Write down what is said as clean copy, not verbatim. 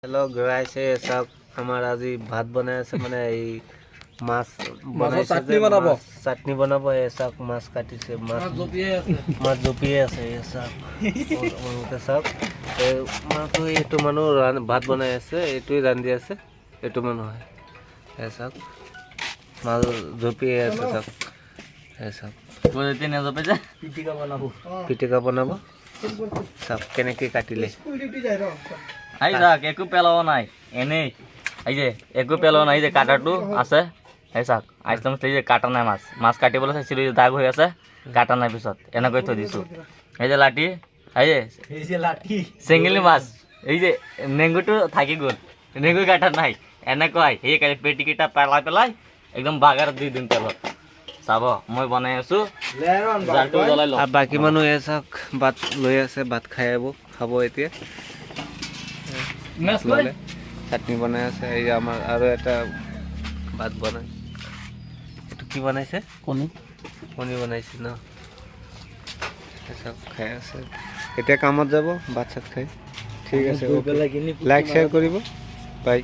Hello guys ये सब हमारा আজি ভাত বনাই আছে মানে এই মাছ বনাইছে চাটনি বনাবো চাটনি বনাবো এই সব মাছ কাটিছে মাছ জপিয়ে আছে এই সব ওকে সব এই মাছ এটো মানুহ ভাত বনাই আছে এটোই রান্ধি আছে এটো মানুহ হয় এই সব মাছ জপিয়ে আছে সব এই সব বলতে না জপে যা পিটিকা বনাবো সব কেনেকে কাটিলে আই যাক একো পেলাও নাই এনেই এই যে একো পেলাও নাই যে কাটাটো আছে এই চাক আইছলাম এই যে কাটা নাই মাছ মাছ কাটিবলৈ চাইছিলো দাগ হৈ আছে কাটা নাই পিছত এনেকৈ থৈ দিছো এই যে লাঠি এই যে লাঠি চেঙেলি মাছ এই যে নেঙ্গুটো থাকি গ'ল নেঙ্গু কাটা নাই এনেকৈ এই পেটিকিটা পেলাই একদম বাগাৰ দি দিম তেলত চাব মই বনাই আছো জালটো জ্বলাই লওঁ আর বাকি মানুহ এসব ভাত লৈ আছে ভাত খাব এতিয়া চাটনি বনাই আছে এই যে আমার আরো একটা ভাত বনাই এটো কি বনাইছে কণী বনাইছে না এসব খাই আছে এতিয়া কামত যাব ভাত চাত খাই ঠিক আছে লাইক শেয়ার কৰিব বাই।